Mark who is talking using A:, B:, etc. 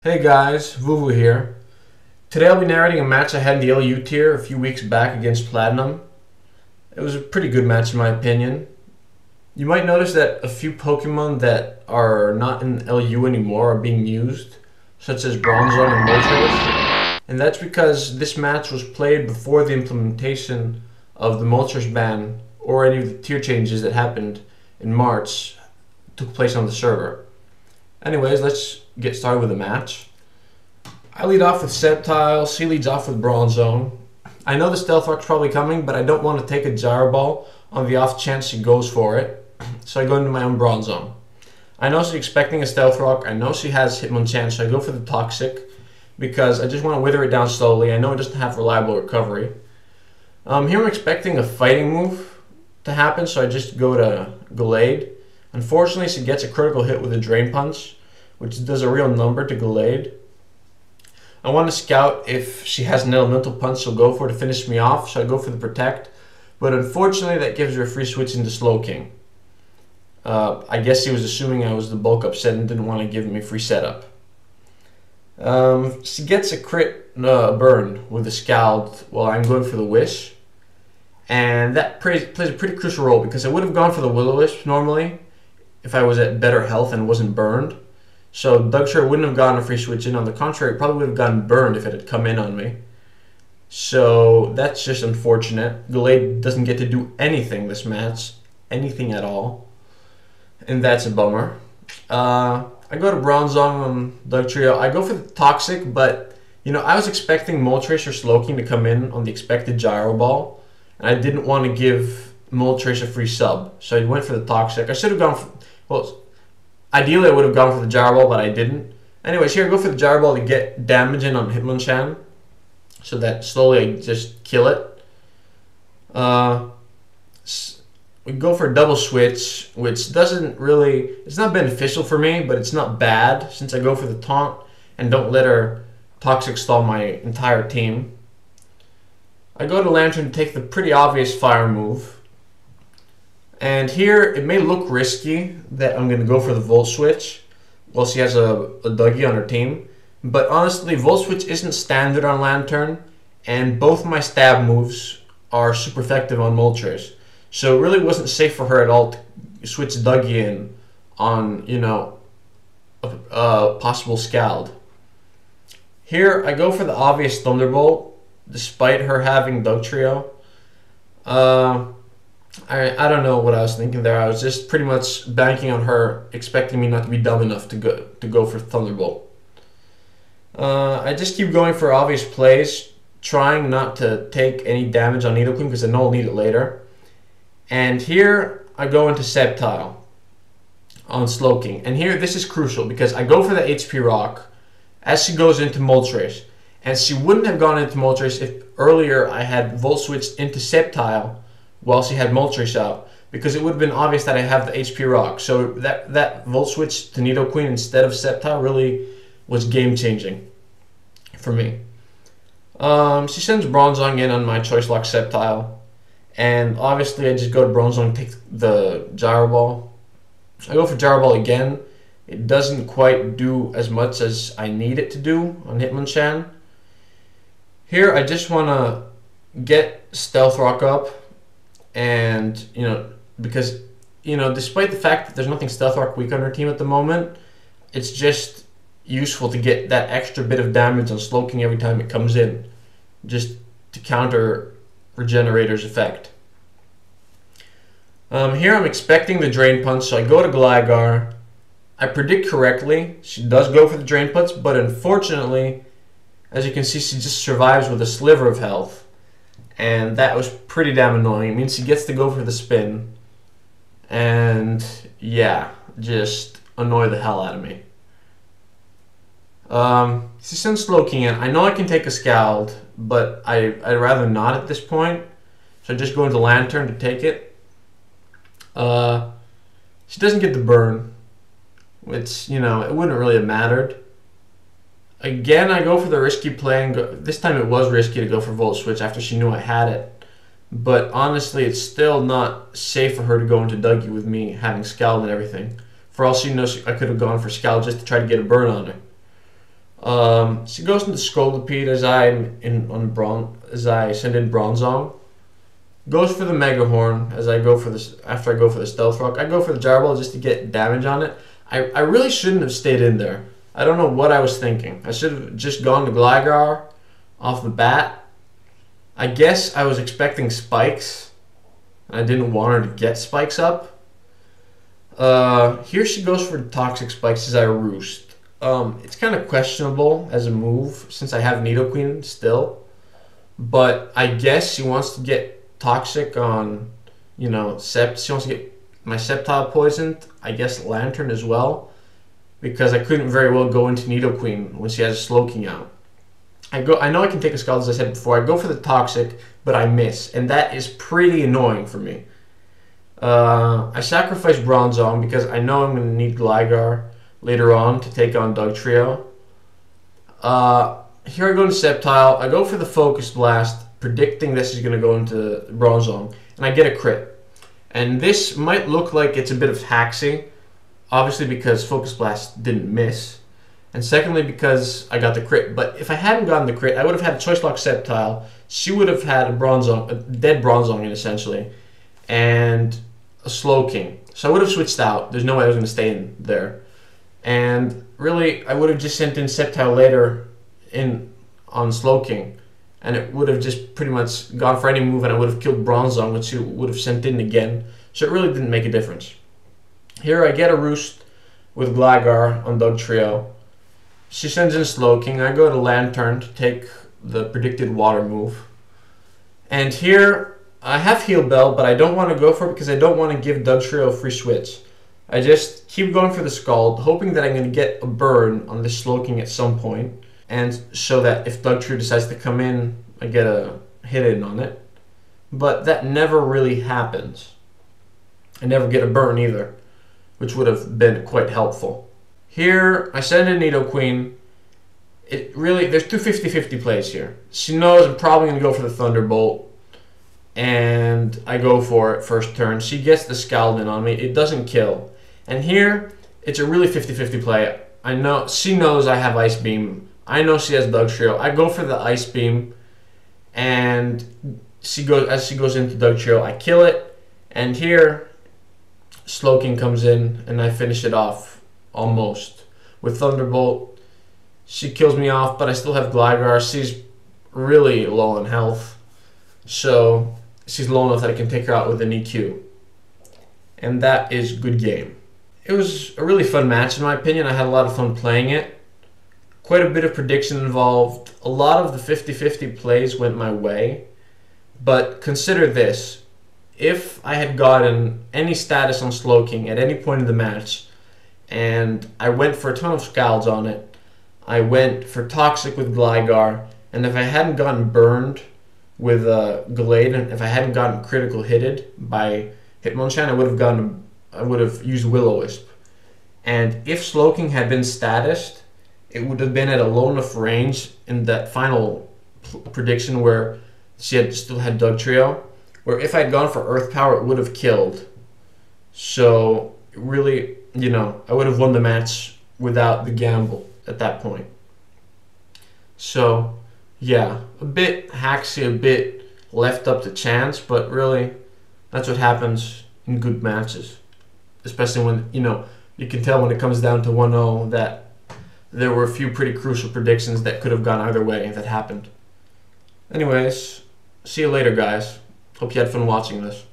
A: Hey guys, Vuvu here. Today I'll be narrating a match I had in the LU tier a few weeks back against Platinum. It was a pretty good match in my opinion. You might notice that a few Pokemon that are not in LU anymore are being used, such as Bronzong and Moltres. And that's because this match was played before the implementation of the Moltres ban or any of the tier changes that happened in March took place on the server. Anyways, let's get started with the match. I lead off with Sceptile, she leads off with Bronzong. I know the Stealth Rock's probably coming, but I don't want to take a Gyro Ball on the off chance she goes for it, so I go into my own Bronzong. I know she's expecting a Stealth Rock, I know she has Hitmonchan, so I go for the Toxic, because I just want to wither it down slowly. I know it doesn't have reliable recovery. Here I'm expecting a fighting move to happen, so I just go to Gallade. Unfortunately, she gets a critical hit with a Drain Punch, which does a real number to Gallade. I want to scout if she has an Elemental Punch she'll go for to finish me off, so I go for the Protect. But unfortunately, that gives her a free switch into Slowking. I guess he was assuming I was the bulk upset and didn't want to give me free setup. She gets a crit burn with the Scald while I'm going for the Wish. And that plays a pretty crucial role because I would have gone for the Will-O-Wisp normally if I was at better health and wasn't burned. So Dugtrio wouldn't have gotten a free switch in. On the contrary, it probably would have gotten burned if it had come in on me. So that's just unfortunate. Gallade doesn't get to do anything this match. Anything at all. And that's a bummer. I go to Bronzong on Dugtrio. I go for the Toxic, but you know, I was expecting Moltres or Slowking to come in on the expected Gyro Ball. And I didn't want to give Moltres a free sub. So I went for the Toxic. I should have gone for... Well, ideally I would have gone for the Gyro Ball, but I didn't. Anyways, here I go for the Gyro Ball to get damage in on Hitmonchan, so that slowly I just kill it. We go for a double switch, which doesn't really... It's not beneficial for me, but it's not bad, since I go for the taunt and don't let her Toxic stall my entire team. I go to Lantern to take the pretty obvious fire move. And here, it may look risky that I'm going to go for the Volt Switch while she has a Dougie on her team. But honestly, Volt Switch isn't standard on Lantern, and both my stab moves are super effective on Moltres. So it really wasn't safe for her at all to switch Dougie in on, you know, a possible Scald. Here, I go for the obvious Thunderbolt, despite her having Dugtrio. I don't know what I was thinking there. I was just pretty much banking on her, expecting me not to be dumb enough to go for Thunderbolt. I just keep going for obvious plays, trying not to take any damage on Nidoqueen because I know I'll need it later. And here I go into Sceptile on Slowking. And here this is crucial because I go for the HP Rock as she goes into Moltres. And she wouldn't have gone into Moltres if earlier I had Volt Switched into Sceptile while she had Moltres out, because it would have been obvious that I have the HP Rock. So that Volt Switch to Nidoqueen instead of Sceptile really was game changing for me. She sends Bronzong in on my Choice Lock Sceptile, and obviously I just go to Bronzong and take the Gyro Ball. I go for Gyro Ball again. It doesn't quite do as much as I need it to do on Hitmonchan. Here I just want to get Stealth Rock up. And, you know, because, you know, despite the fact that there's nothing Stealth Rock weak on her team at the moment, it's just useful to get that extra bit of damage on Slowking every time it comes in, just to counter Regenerator's effect. Here I'm expecting the Drain Punch, so I go to Gligar. I predict correctly. She does go for the Drain Punch, but unfortunately, as you can see, she just survives with a sliver of health. And that was pretty damn annoying. It means she gets to go for the spin. And yeah, just annoy the hell out of me. She sends Slowking in. I know I can take a Scald, but I'd rather not at this point. So I just go into Lantern to take it. She doesn't get the burn, which, you know, it wouldn't really have mattered. Again, I go for the risky play, and this time it was risky to go for Volt Switch after she knew I had it. But honestly, it's still not safe for her to go into Dougie with me having Scald and everything. For all she knows, I could have gone for Scald just to try to get a burn on her. She goes into Scoldipede as I send in Bronzong. Goes for the Mega Horn as I go for this. After I go for the Stealth Rock, I go for the Gyro Ball just to get damage on it. I really shouldn't have stayed in there. I don't know what I was thinking. I should have just gone to Gligar off the bat. I guess I was expecting spikes. I didn't want her to get spikes up. Here she goes for Toxic Spikes as I Roost. It's kind of questionable as a move since I have Nidoqueen still. But I guess she wants to get Toxic on, you know, she wants to get my Sceptile poisoned. I guess Lantern as well. Because I couldn't very well go into Nidoqueen when she has a Slowking out. I know I can take a Scald as I said before. I go for the Toxic, but I miss. And that is pretty annoying for me. I sacrifice Bronzong because I know I'm going to need Gligar later on to take on Dugtrio. Here I go into Sceptile. I go for the Focus Blast, predicting this is going to go into Bronzong. And I get a crit. And this might look like it's a bit of hacksy. Obviously because Focus Blast didn't miss. And secondly because I got the crit. But if I hadn't gotten the crit, I would have had a Choice Lock Sceptile. She would have had a Bronzong, a dead Bronzong essentially. And a Slowking. So I would have switched out. There's no way I was going to stay in there. And really, I would have just sent in Sceptile later on Slowking. And it would have just pretty much gone for any move and I would have killed Bronzong, which she would have sent in again. So it really didn't make a difference. Here I get a Roost with Gligar on Dugtrio. She sends in Slowking. I go to Lantern to take the predicted water move. And here I have Heal Bell, but I don't want to go for it because I don't want to give Dugtrio a free switch. I just keep going for the Scald, hoping that I'm going to get a burn on this Slowking at some point. And so that if Dugtrio decides to come in, I get a hit in on it. But that never really happens. I never get a burn either, which would have been quite helpful. Here, I send in Nidoqueen. There's two 50-50 plays here. She knows I'm probably going to go for the Thunderbolt. And I go for it first turn. She gets the Scald in on me. It doesn't kill. And here, it's a really 50-50 play. I know she knows I have Ice Beam. I know she has Dugtrio. I go for the Ice Beam. And as she goes into Dugtrio, I kill it. And here, Slowking comes in and I finish it off almost with Thunderbolt. She kills me off, but I still have Gligar. She's really low on health, so she's low enough that I can take her out with an EQ, and that is good game. It was a really fun match in my opinion. I had a lot of fun playing it. Quite a bit of prediction involved. A lot of the 50-50 plays went my way, but consider this. If I had gotten any status on Slowking at any point in the match, and I went for a ton of Scalds on it, I went for Toxic with Gligar, and if I hadn't gotten burned with Gallade, and if I hadn't gotten critical hitted by Hitmonchan, I would have used Will-O-Wisp. And if Slowking had been statused, it would have been at a low enough range in that final prediction where she still had Dugtrio, where if I had gone for Earth Power, it would have killed. So, really, you know, I would have won the match without the gamble at that point. So, yeah, a bit hacksy, a bit left up to chance, but really, that's what happens in good matches. Especially when, you know, you can tell when it comes down to 1-0 that there were a few pretty crucial predictions that could have gone either way that happened. Anyways, see you later, guys. Hope you had fun watching this.